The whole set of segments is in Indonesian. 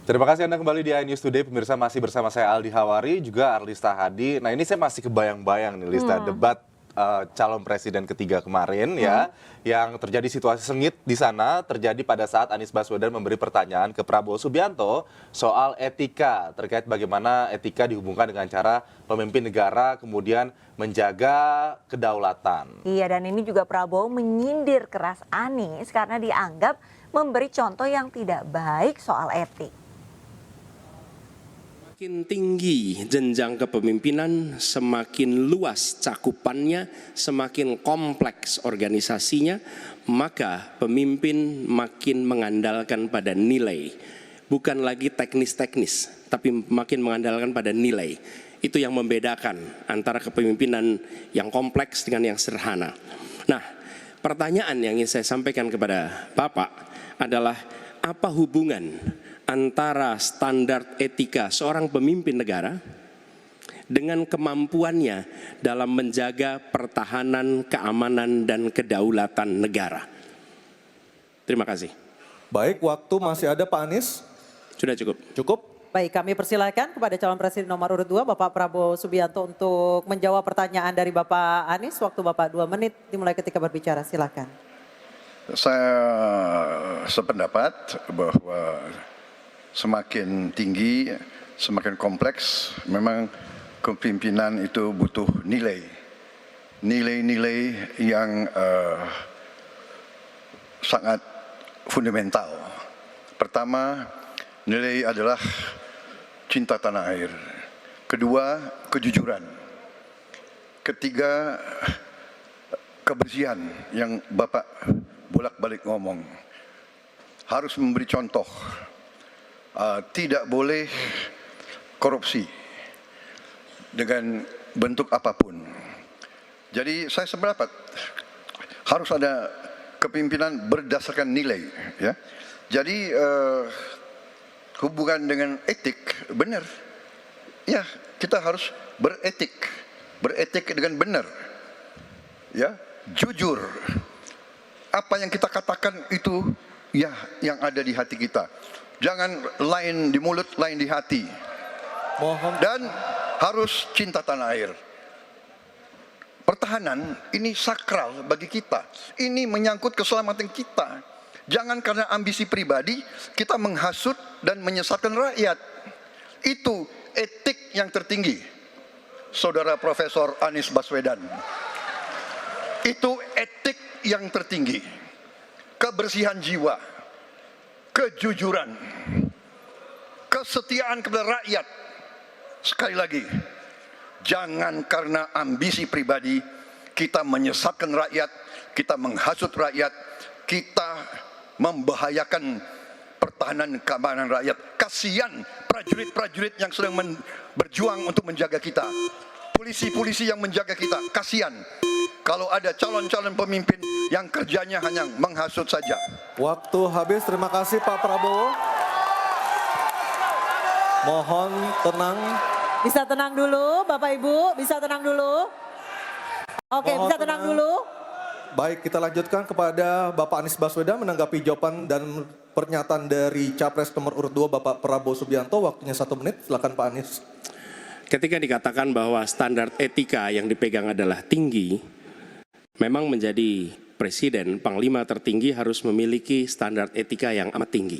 Terima kasih Anda kembali di iNews Today. Pemirsa masih bersama saya Aldi Hawari, juga Arlista Hadi. Nah ini saya masih kebayang-bayang nih Lista debat calon presiden ketiga kemarin ya. Yang terjadi situasi sengit di sana terjadi pada saat Anies Baswedan memberi pertanyaan ke Prabowo Subianto soal etika. Terkait bagaimana etika dihubungkan dengan cara pemimpin negara kemudian menjaga kedaulatan. Iya, dan ini juga Prabowo menyindir keras Anies karena dianggap memberi contoh yang tidak baik soal etik. Semakin tinggi jenjang kepemimpinan, semakin luas cakupannya, semakin kompleks organisasinya, maka pemimpin makin mengandalkan pada nilai. Bukan lagi teknis-teknis, tapi makin mengandalkan pada nilai. Itu yang membedakan antara kepemimpinan yang kompleks dengan yang sederhana. Nah, pertanyaan yang ingin saya sampaikan kepada Bapak adalah apa hubungan antara standar etika seorang pemimpin negara dengan kemampuannya dalam menjaga pertahanan, keamanan, dan kedaulatan negara. Terima kasih. Baik, waktu masih ada Pak Anies. Sudah cukup. Cukup? Baik, kami persilakan kepada calon presiden nomor urut 2, Bapak Prabowo Subianto untuk menjawab pertanyaan dari Bapak Anies. Waktu Bapak 2 menit dimulai ketika berbicara, silakan. Saya sependapat bahwa semakin tinggi, semakin kompleks, memang kepemimpinan itu butuh nilai. Nilai-nilai yang sangat fundamental. Pertama, nilai adalah cinta tanah air. Kedua, kejujuran. Ketiga, kebersihan yang Bapak bolak-balik ngomong. Harus memberi contoh. Tidak boleh korupsi dengan bentuk apapun. Jadi saya sependapat harus ada kepemimpinan berdasarkan nilai. Ya. Jadi hubungan dengan etik benar. Ya, kita harus beretik dengan benar. Ya, jujur. Apa yang kita katakan itu ya yang ada di hati kita. Jangan lain di mulut, lain di hati. Dan harus cinta tanah air. Pertahanan ini sakral bagi kita. Ini menyangkut keselamatan kita. Jangan karena ambisi pribadi kita menghasut dan menyesatkan rakyat. Itu etik yang tertinggi. Saudara Profesor Anies Baswedan. Itu etik yang tertinggi. Kebersihan jiwa. Kejujuran, kesetiaan kepada rakyat. Sekali lagi, jangan karena ambisi pribadi kita menyesatkan rakyat, kita menghasut rakyat, kita membahayakan pertahanan keamanan rakyat. Kasihan prajurit-prajurit yang sedang berjuang untuk menjaga kita, polisi-polisi yang menjaga kita. Kasihan kalau ada calon-calon pemimpin yang kerjanya hanya menghasut saja. Waktu habis, terima kasih Pak Prabowo. Mohon tenang. Bisa tenang dulu Bapak Ibu, bisa tenang dulu. Oke, Mohon bisa tenang dulu. Baik, kita lanjutkan kepada Bapak Anies Baswedan menanggapi jawaban dan pernyataan dari Capres nomor urut 2 Bapak Prabowo Subianto. Waktunya 1 menit, silakan Pak Anies. Ketika dikatakan bahwa standar etika yang dipegang adalah tinggi, memang menjadi presiden, panglima tertinggi harus memiliki standar etika yang amat tinggi.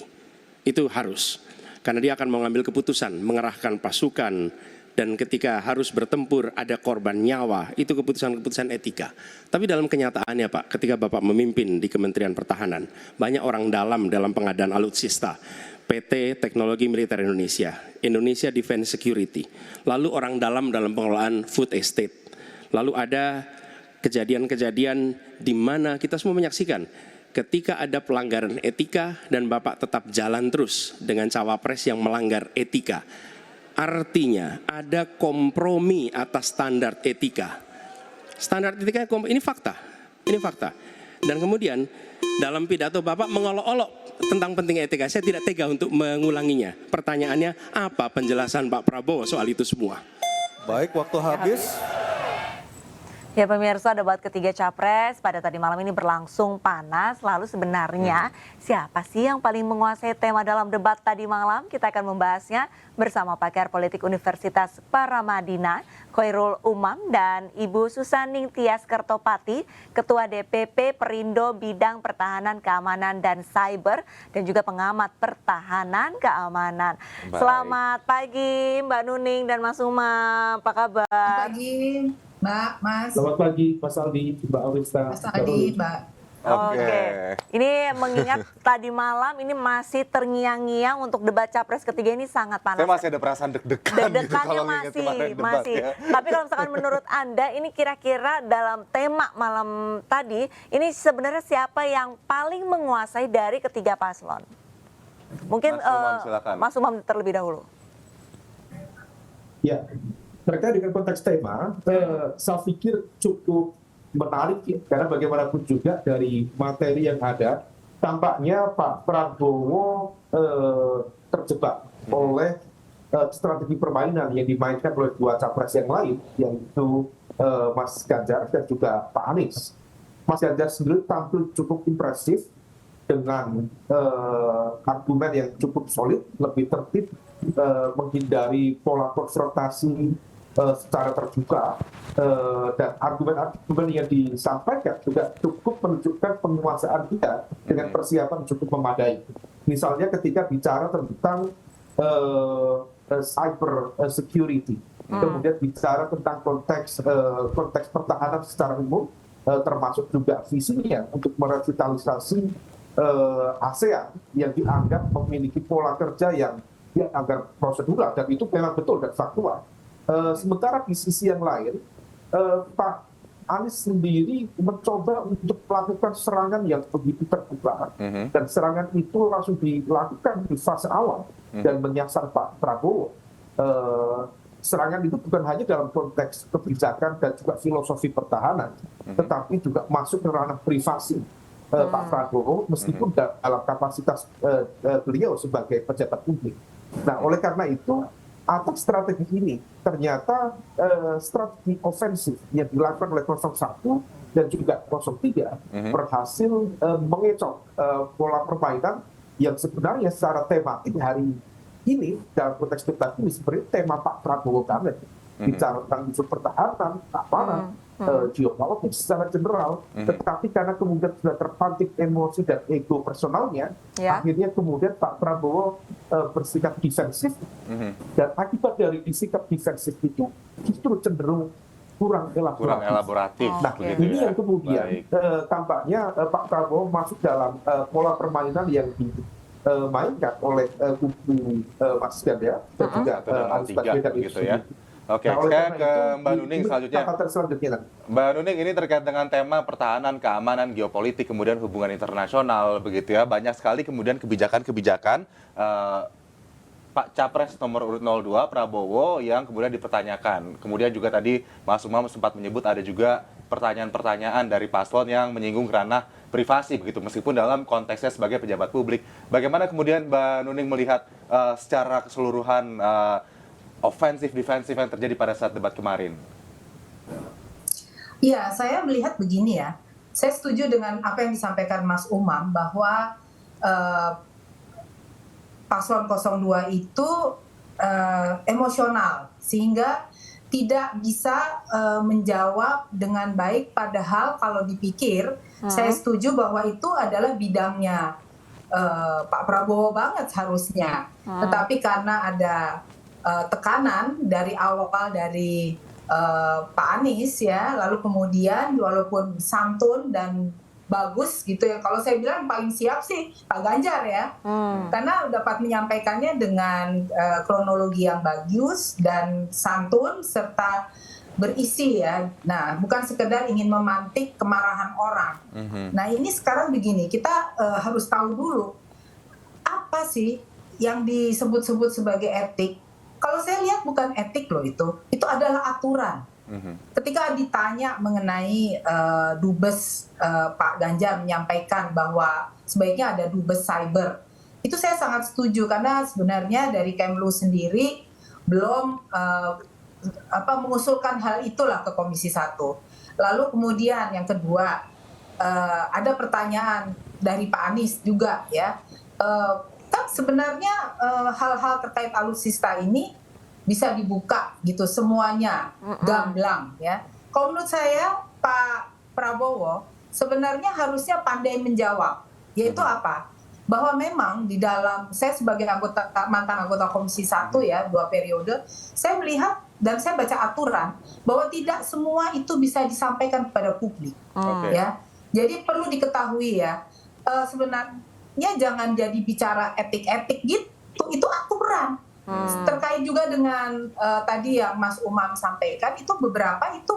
Itu harus. Karena dia akan mengambil keputusan, mengerahkan pasukan, dan ketika harus bertempur ada korban nyawa, itu keputusan-keputusan etika. Tapi dalam kenyataannya Pak, ketika Bapak memimpin di Kementerian Pertahanan, banyak orang dalam pengadaan alutsista, PT Teknologi Militer Indonesia, Indonesia Defense Security, lalu orang dalam pengelolaan food estate, lalu ada kejadian-kejadian di mana kita semua menyaksikan ketika ada pelanggaran etika dan Bapak tetap jalan terus dengan cawapres yang melanggar etika. Artinya ada kompromi atas standar etika. Standar etika ini fakta. Ini fakta. Dan kemudian dalam pidato Bapak mengolok-olok tentang pentingnya etika. Saya tidak tega untuk mengulanginya. Pertanyaannya, apa penjelasan Pak Prabowo soal itu semua? Baik, waktu habis. Ya pemirsa, debat ketiga Capres pada tadi malam ini berlangsung panas. Lalu sebenarnya siapa sih yang paling menguasai tema dalam debat tadi malam? Kita akan membahasnya bersama pakar politik Universitas Paramadina, Khairul Umam, dan Ibu Susaning Tias Kertopati, Ketua DPP Perindo Bidang Pertahanan, Keamanan, dan Cyber, dan juga pengamat pertahanan keamanan. Baik. Selamat pagi Mbak Nuning dan Mas Umam, apa kabar? Selamat pagi, Mbak, Mas. Selamat pagi, Mas Aldi, Mbak Awista. Mas Aldi, Mbak. Oke. Ini mengingat tadi malam ini masih terngiang-ngiang untuk debat Capres ketiga ini sangat panas. Saya masih ada perasaan deg-degan gitu Deg-degannya kalau nginget kemarin debat masih. ya. Tapi kalau misalkan menurut Anda ini kira-kira dalam tema malam tadi ini sebenarnya siapa yang paling menguasai dari ketiga paslon? Mungkin Mas Umam, silakan. Mas Umam terlebih dahulu. Ya, terkait dengan konteks tema, saya pikir cukup menarik ya, karena bagaimanapun juga dari materi yang ada, tampaknya Pak Prabowo terjebak oleh strategi permainan yang dimainkan oleh dua capres yang lain, yaitu Mas Ganjar dan juga Pak Anies. Mas Ganjar sendiri tampil cukup impresif dengan argumen yang cukup solid, lebih tertib, menghindari pola konfrontasi secara terbuka, dan argumen-argumen yang disampaikan juga cukup menunjukkan penguasaan dia dengan persiapan cukup memadai. Misalnya ketika bicara tentang cyber security, kemudian bicara tentang konteks pertahanan secara umum, termasuk juga visinya untuk merevitalisasi ASEAN yang dianggap memiliki pola kerja yang dianggap prosedural, dan itu memang betul dan faktual. Sementara di sisi yang lain, Pak Anies sendiri mencoba untuk melakukan serangan yang begitu terbuka, dan serangan itu langsung dilakukan di fase awal dan menyasar Pak Prabowo. Serangan itu bukan hanya dalam konteks kebijakan dan juga filosofi pertahanan, tetapi juga masuk ke ranah privasi Pak Prabowo, meskipun dalam kapasitas beliau sebagai pejabat publik. Nah, oleh karena itu, atas strategi ini ternyata strategi ofensif yang dilakukan oleh 01 dan juga 03 berhasil mengecoh pola permainan yang sebenarnya secara tematik hari ini dalam konteks debat ini sebenarnya tema Pak Prabowo banget. Bicara tentang isu pertahanan, keamanan, geopolitik secara general, tetapi karena kemudian sudah terpantik emosi dan ego personalnya, akhirnya kemudian Pak Prabowo bersikap defensif, dan akibat dari sikap defensif itu justru cenderung kurang elaboratif. Nah, ini yang kemudian tampaknya Pak Prabowo masuk dalam pola permainan yang dimainkan oleh kubu Mas Ganjar dan juga Anies Baswedan itu ya. Oke, nah, saya ke Mbak Nuning selanjutnya. Mbak Nuning, ini terkait dengan tema pertahanan, keamanan, geopolitik, kemudian hubungan internasional, begitu ya. Banyak sekali kemudian kebijakan-kebijakan Pak Capres nomor urut 02, Prabowo, yang kemudian dipertanyakan. Kemudian juga tadi Mas Umam sempat menyebut ada juga pertanyaan-pertanyaan dari paslon yang menyinggung ranah privasi, begitu, meskipun dalam konteksnya sebagai pejabat publik. Bagaimana kemudian Mbak Nuning melihat secara keseluruhan ofensif defensif yang terjadi pada saat debat kemarin? Ya, saya melihat begini ya. Saya setuju dengan apa yang disampaikan Mas Umam bahwa paslon 02 itu emosional sehingga tidak bisa menjawab dengan baik, padahal kalau dipikir saya setuju bahwa itu adalah bidangnya Pak Prabowo banget harusnya. Tetapi karena ada tekanan dari awal dari Pak Anies ya, lalu kemudian walaupun santun dan bagus gitu ya, kalau saya bilang paling siap sih Pak Ganjar ya, karena dapat menyampaikannya dengan kronologi yang bagus dan santun serta berisi ya. Nah, bukan sekedar ingin memantik kemarahan orang. Nah, ini sekarang begini, kita harus tahu dulu apa sih yang disebut-sebut sebagai etik. Kalau saya lihat bukan etik loh, itu adalah aturan. Ketika ditanya mengenai dubes Pak Ganjar menyampaikan bahwa sebaiknya ada dubes cyber, itu saya sangat setuju karena sebenarnya dari Kemlu sendiri belum mengusulkan hal itulah ke Komisi 1. Lalu kemudian yang kedua, ada pertanyaan dari Pak Anies juga ya. Kan sebenarnya hal-hal terkait alutsista ini bisa dibuka gitu semuanya, gamblang ya. Kalau menurut saya Pak Prabowo sebenarnya harusnya pandai menjawab, yaitu apa? Bahwa memang di dalam, saya sebagai mantan anggota Komisi 1 ya, 2 periode, saya melihat dan saya baca aturan bahwa tidak semua itu bisa disampaikan kepada publik. Ya. Jadi perlu diketahui ya, sebenarnya jangan jadi bicara etik-etik gitu, itu aturan. Terkait juga dengan tadi yang Mas Umam sampaikan, itu beberapa itu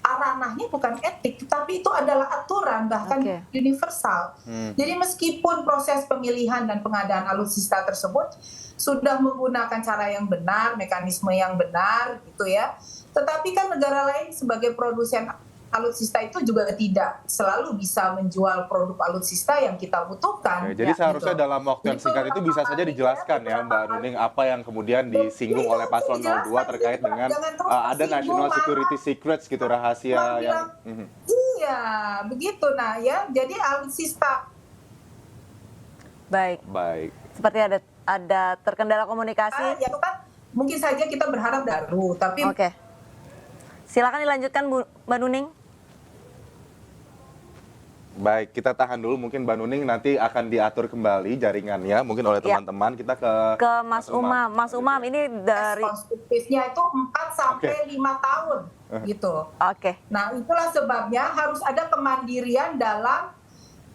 ranahnya bukan etik, tapi itu adalah aturan, bahkan universal. Jadi meskipun proses pemilihan dan pengadaan alutsista tersebut sudah menggunakan cara yang benar, mekanisme yang benar gitu ya, tetapi kan negara lain sebagai produsen alutsista itu juga tidak selalu bisa menjual produk alutsista yang kita butuhkan. Oke, jadi seharusnya dalam waktu yang singkat itu bisa saja dijelaskan ya Mbak Nuning apa yang kemudian disinggung oleh paslon 02 terkait dengan ada national security secrets gitu, rahasia yang Iya, begitu. Nah ya, jadi alutsista. Baik. Seperti ada terkendala komunikasi. Ya kan mungkin saja kita berharap baru, tapi Oke. Silakan dilanjutkan Mbak Nuning. Baik, kita tahan dulu. Mungkin Mbak Nuning nanti akan diatur kembali jaringannya, mungkin oleh teman-teman. Kita ke Mas Umam. Mas Umam ini dari konstruktifnya itu 4 sampai 5 tahun gitu. Oke. Nah, itulah sebabnya harus ada kemandirian dalam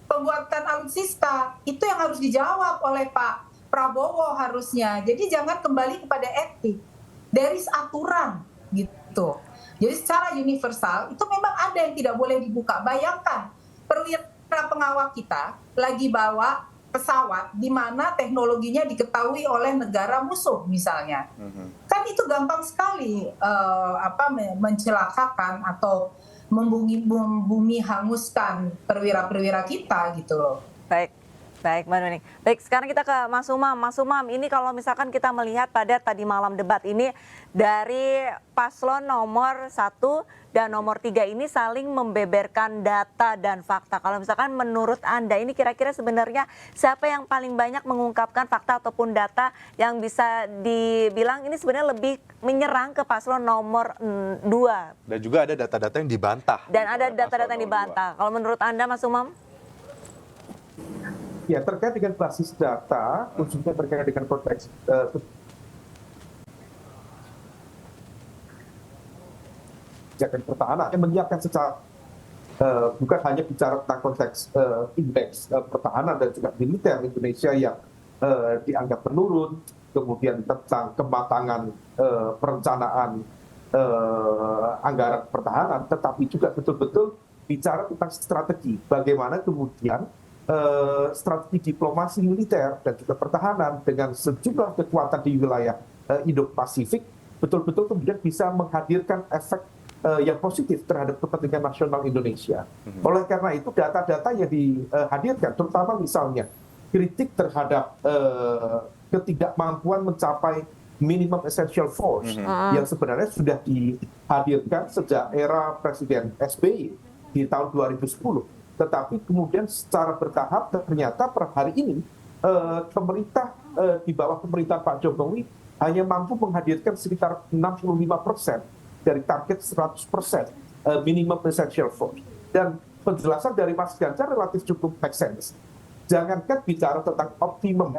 pembuatan alutsista. Itu yang harus dijawab oleh Pak Prabowo harusnya. Jadi jangan kembali kepada etik. There is aturan gitu. Jadi secara universal itu memang ada yang tidak boleh dibuka. Bayangkan perwira pengawal kita lagi bawa pesawat di mana teknologinya diketahui oleh negara musuh misalnya. Kan itu gampang sekali mencelakakan atau membumi hanguskan perwira-perwira kita gitu loh. Baik Mbak Nuning. Baik, sekarang kita ke Mas Umam. Mas Umam, ini kalau misalkan kita melihat pada tadi malam debat ini dari paslon nomor 1 dan nomor 3 ini saling membeberkan data dan fakta. Kalau misalkan menurut Anda ini kira-kira sebenarnya siapa yang paling banyak mengungkapkan fakta ataupun data yang bisa dibilang ini sebenarnya lebih menyerang ke paslon nomor 2? Dan juga ada data-data yang dibantah. Dan ada data-data yang dibantah. Kalau menurut Anda Mas Umam? Ya, terkait dengan basis data, khususnya terkait dengan konteks kebijakan pertahanan, yang menyiapkan secara bukan hanya bicara tentang konteks indeks pertahanan dan juga militer Indonesia yang dianggap menurun, kemudian tentang kematangan perencanaan anggaran pertahanan, tetapi juga betul-betul bicara tentang strategi, bagaimana kemudian strategi diplomasi militer dan juga pertahanan dengan sejumlah kekuatan di wilayah Indo-Pasifik betul-betul kemudian bisa menghadirkan efek yang positif terhadap kepentingan nasional Indonesia. Oleh karena itu data-data yang dihadirkan, terutama misalnya kritik terhadap ketidakmampuan mencapai minimum essential force yang sebenarnya sudah dihadirkan sejak era Presiden SBY di tahun 2010. Tetapi kemudian secara bertahap ternyata per hari ini pemerintah di bawah pemerintahan Pak Jokowi hanya mampu menghadirkan sekitar 65% dari target 100% minimum essential force. Dan penjelasan dari Mas Ganjar relatif cukup make sense. Jangankan bicara tentang optimum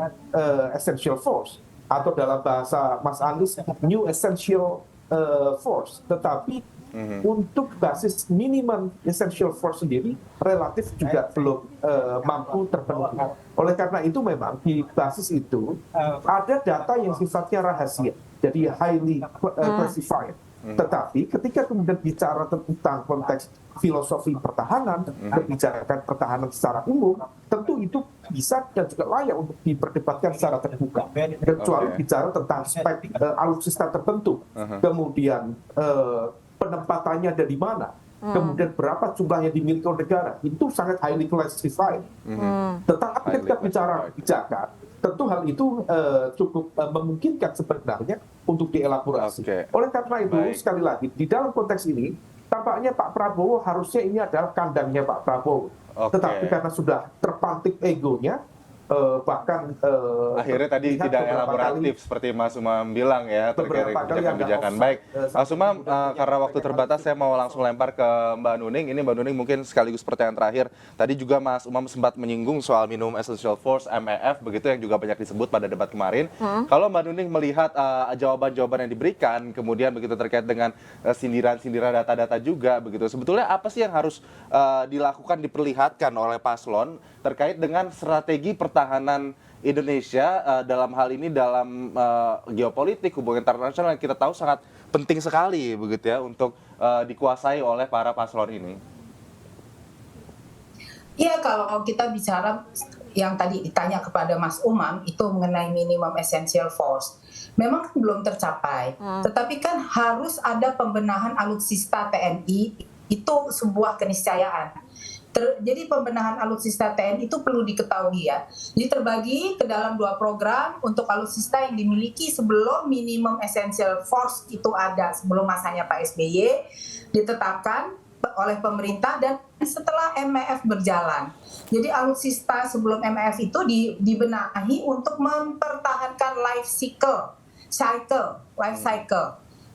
essential force atau dalam bahasa Mas Anies new essential force, tetapi untuk basis minimum essential force sendiri relatif juga belum mampu terpenuhi. Oleh karena itu memang di basis itu ada data yang sifatnya rahasia, jadi highly classified. Tetapi ketika kemudian bicara tentang konteks filosofi pertahanan, kebijakan pertahanan secara umum, tentu itu bisa dan juga layak untuk diperdebatkan secara terbuka. Kecuali bicara tentang spek alutsista tertentu, kemudian penempatannya ada di mana, kemudian berapa jumlah yang dimiliki oleh negara, itu sangat highly classified. Tetapi ketika bicara kebijakan, tentu hal itu cukup memungkinkan sebenarnya untuk dielaborasi. Oleh karena itu, sekali lagi, di dalam konteks ini, tampaknya Pak Prabowo harusnya ini adalah kandangnya Pak Prabowo. Oke. Tetapi karena sudah terpantik egonya, bahkan Akhirnya tadi terlihat tidak beberapa elaboratif kali- seperti Mas Umam bilang ya terkait Beberapa kali kebijakan-kebijakan. ada Baik, offside, Mas Umam, kemudian karena waktu terbatas saya mau langsung lempar ke Mbak Nuning. Ini Mbak Nuning mungkin sekaligus pertanyaan terakhir. Tadi juga Mas Umam sempat menyinggung soal minimum essential force (MEF) begitu yang juga banyak disebut pada debat kemarin. Kalau Mbak Nuning melihat jawaban-jawaban yang diberikan, kemudian begitu terkait dengan sindiran-sindiran data-data juga begitu. Sebetulnya apa sih yang harus dilakukan, diperlihatkan oleh paslon terkait dengan strategi pertahanan Indonesia dalam hal ini dalam geopolitik, hubungan internasional yang kita tahu sangat penting sekali begitu ya untuk dikuasai oleh para paslon ini. Iya, kalau kita bicara yang tadi ditanya kepada Mas Umam itu mengenai minimum essential force, memang kan belum tercapai. Tetapi kan harus ada pembenahan alutsista TNI, itu sebuah keniscayaan. Jadi pembenahan alutsista TNI itu perlu diketahui ya. Jadi terbagi ke dalam 2 program untuk alutsista yang dimiliki sebelum minimum essential force itu ada, sebelum masanya Pak SBY ditetapkan oleh pemerintah dan setelah MEF berjalan. Jadi alutsista sebelum MEF itu dibenahi untuk mempertahankan life cycle.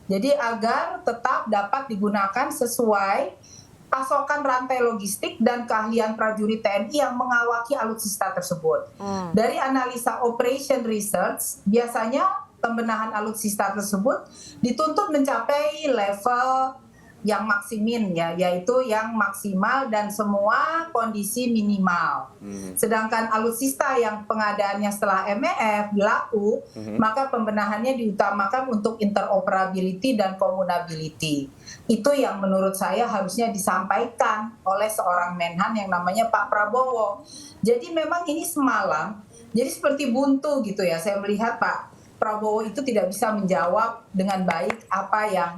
Jadi agar tetap dapat digunakan sesuai pasokan rantai logistik dan keahlian prajurit TNI yang mengawaki alutsista tersebut. Dari analisa operation research, biasanya pembenahan alutsista tersebut dituntut mencapai level yang maksimin ya, yaitu yang maksimal dan semua kondisi minimal. Sedangkan alutsista yang pengadaannya setelah MEF berlaku, maka pembenahannya diutamakan untuk interoperability dan communability. Itu yang menurut saya harusnya disampaikan oleh seorang Menhan yang namanya Pak Prabowo. Jadi memang ini semalam, jadi seperti buntu gitu ya, saya melihat Pak Prabowo itu tidak bisa menjawab dengan baik apa yang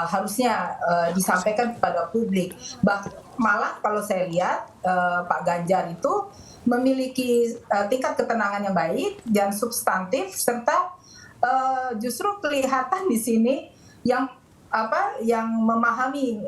harusnya disampaikan kepada publik. Malah kalau saya lihat Pak Ganjar itu memiliki tingkat ketenangan yang baik dan substantif, serta justru kelihatan di sini yang memahami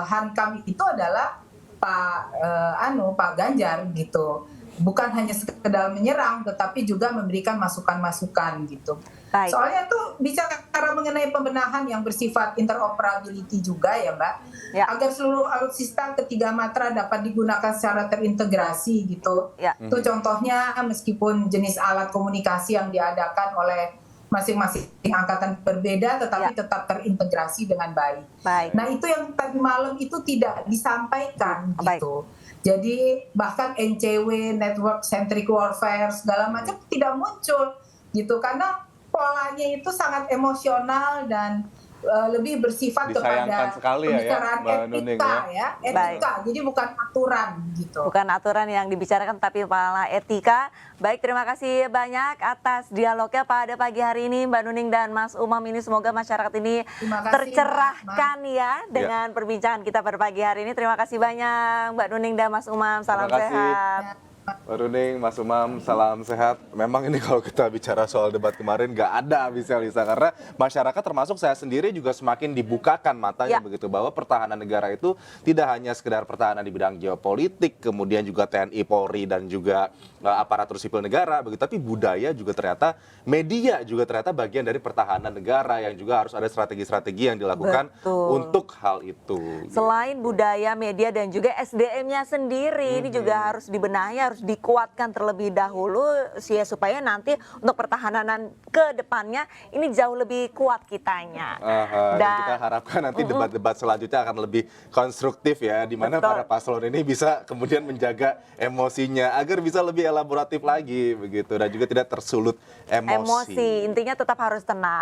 hankam itu adalah Pak Ganjar gitu. Bukan hanya sekedar menyerang, tetapi juga memberikan masukan-masukan gitu. Baik. Soalnya tuh bicara mengenai pembenahan yang bersifat interoperability juga ya Mbak, Ya. agar seluruh alutsista ketiga matra dapat digunakan secara terintegrasi gitu. Ya. Itu contohnya meskipun jenis alat komunikasi yang diadakan oleh masing-masing angkatan berbeda, tetapi tetap terintegrasi dengan baik. Baik. Nah itu yang tadi malam itu tidak disampaikan Baik. gitu. Jadi bahkan NCW, network centric warfare segala macam tidak muncul gitu karena polanya itu sangat emosional dan lebih bersifat Disayangkan kepada sekali ya, pembicaraan Mbak Nuning etika ya, etika. Baik. Jadi bukan aturan gitu. Bukan aturan yang dibicarakan tapi malah etika. Baik, terima kasih banyak atas dialognya pada pagi hari ini Mbak Nuning dan Mas Umam ini. Semoga masyarakat ini Terima kasih, tercerahkan ya dengan perbincangan kita pada pagi hari ini. Terima kasih banyak Mbak Nuning dan Mas Umam. Salam Terima kasih. sehat. Mbak Nuning, Mas Umam, salam sehat. Memang ini kalau kita bicara soal debat kemarin nggak ada habisnya Lisa, karena masyarakat termasuk saya sendiri juga semakin dibukakan matanya begitu bahwa pertahanan negara itu tidak hanya sekedar pertahanan di bidang geopolitik, kemudian juga TNI, Polri dan juga aparatur sipil negara begitu, tapi budaya juga ternyata, media juga ternyata bagian dari pertahanan negara yang juga harus ada strategi-strategi yang dilakukan untuk hal itu. Selain budaya, media dan juga SDM-nya sendiri ini juga harus dibenahi, harus dikuatkan terlebih dahulu supaya nanti untuk pertahanan ke depannya ini jauh lebih kuat kitanya. Dan kita harapkan nanti debat-debat selanjutnya akan lebih konstruktif ya, di mana para paslon ini bisa kemudian menjaga emosinya agar bisa lebih elaboratif lagi begitu dan juga tidak tersulut emosi. Intinya tetap harus tenang.